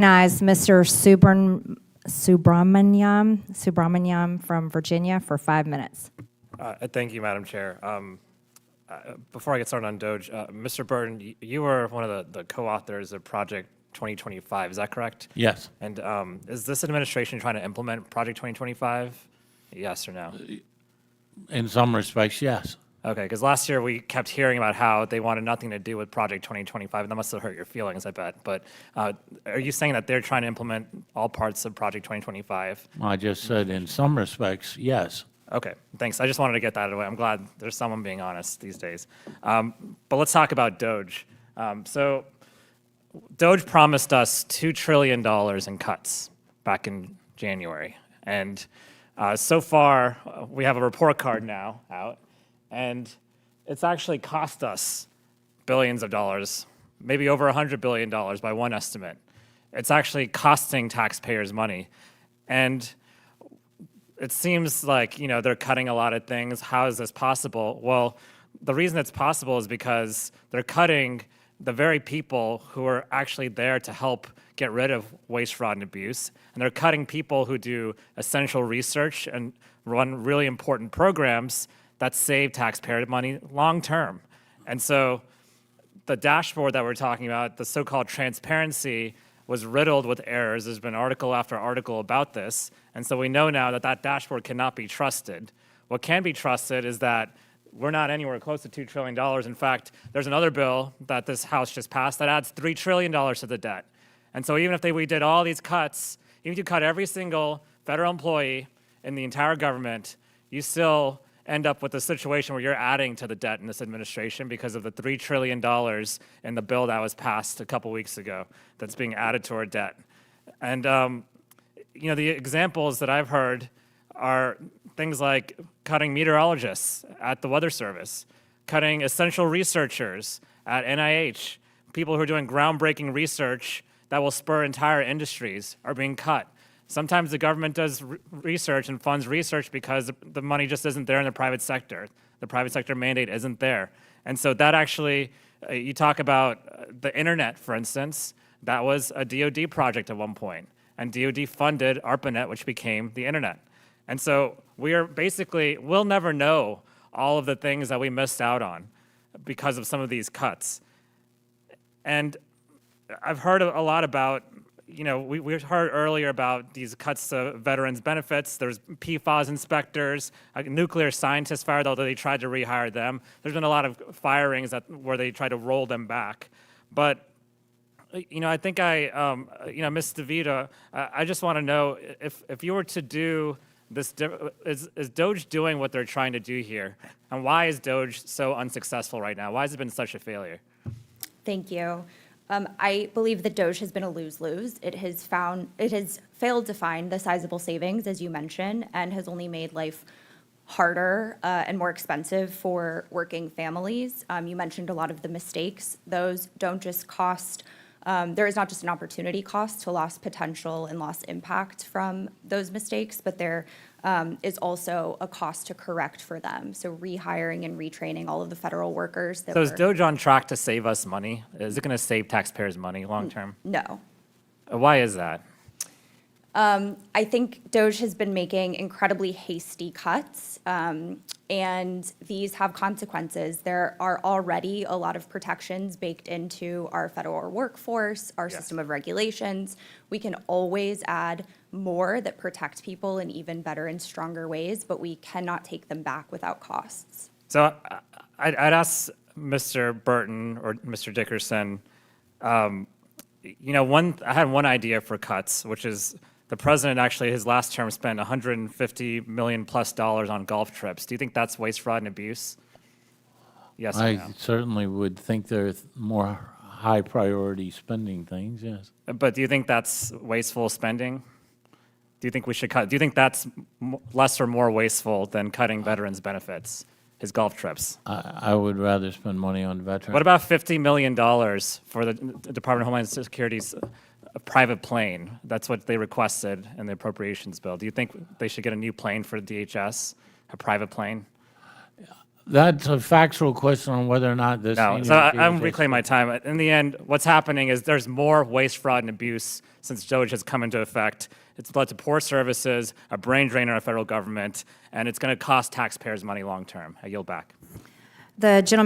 Recognize Mr. Subramanyam from Virginia for 5 minutes. Thank you, Madam Chair. Before I get started on DOGE, Mr. Burton, you were one of the co-authors of Project 2025, is that correct? Yes. And is this administration trying to implement Project 2025? Yes or no? In some respects, yes. Okay, because last year we kept hearing about how they wanted nothing to do with Project 2025, and that must have hurt your feelings, I bet. But are you saying that they're trying to implement all parts of Project 2025? I just said in some respects, yes. Okay, thanks. I just wanted to get that out of the way. I'm glad there's someone being honest these days. But let's talk about DOGE. So DOGE promised us $2 trillion in cuts back in January. And so far, we have a report card now out, and it's actually cost us billions of dollars, maybe over $100 billion by one estimate. It's actually costing taxpayers money. And it seems like, they're cutting a lot of things. How is this possible? Well, the reason it's possible is because they're cutting the very people who are actually there to help get rid of waste, fraud, and abuse. And they're cutting people who do essential research and run really important programs that save taxpayer money long term. And so the dashboard that we're talking about, the so-called transparency, was riddled with errors. There's been article after article about this. And so we know now that that dashboard cannot be trusted. What can be trusted is that we're not anywhere close to $2 trillion. In fact, there's another bill that this House just passed that adds $3 trillion to the debt. And so even if we did all these cuts, even if you cut every single federal employee in the entire government, you still end up with a situation where you're adding to the debt in this administration because of the $3 trillion in the bill that was passed a couple weeks ago that's being added to our debt. And the examples that I've heard are things like cutting meteorologists at the Weather Service, cutting essential researchers at NIH, people who are doing groundbreaking research that will spur entire industries are being cut. Sometimes the government does research and funds research because the money just isn't there in the private sector. The private sector mandate isn't there. And so that actually, you talk about the internet, for instance, that was a DOD project at one point. And DOD funded ARPANET, which became the internet. And so we'll never know all of the things that we missed out on because of some of these cuts. And I've heard a lot about, we heard earlier about these cuts to veterans benefits. There's PFAS inspectors, nuclear scientists fired, although they tried to rehire them. There's been a lot of firings where they tried to roll them back. But I think Ms. DeVita, I just want to know if you were to do this, is DOGE doing what they're trying to do here? And why is DOGE so unsuccessful right now? Why has it been such a failure? Thank you. I believe that DOGE has been a lose-lose. It has failed to find the sizable savings, as you mentioned, and has only made life harder and more expensive for working families. You mentioned a lot of the mistakes. Those don't just cost. There is not just an opportunity cost to lost potential and lost impact from those mistakes, but there is also a cost to correct for them. So rehiring and retraining all of the federal workers. So is DOGE on track to save us money? Is it going to save taxpayers money long term? No. Why is that? I think DOGE has been making incredibly hasty cuts, and these have consequences. There are already a lot of protections baked into our federal workforce, our system of regulations. We can always add more that protect people in even better and stronger ways, but we cannot take them back without costs. So I'd ask Mr. Burton or Mr. Dickerson, I had one idea for cuts, which is the president actually, his last term, spent $150 million plus on golf trips. Do you think that's waste, fraud, and abuse? Yes or no? I certainly would think there's more high priority spending things, yes. But do you think that's wasteful spending? Do you think we should cut? Do you think that's less or more wasteful than cutting veterans' benefits, his golf trips? I would rather spend money on veterans. What about $50 million for the Department of Homeland Security's private plane? That's what they requested in the appropriations bill. Do you think they should get a new plane for DHS, a private plane? That's a factual question on whether or not the No, senior so I'm executives- reclaiming my time. In the end, what's happening is there's more waste, fraud, and abuse since DOGE has come into effect. It's led to poor services, a brain drain on our federal government, and it's going to cost taxpayers money long term. I yield back. The gentleman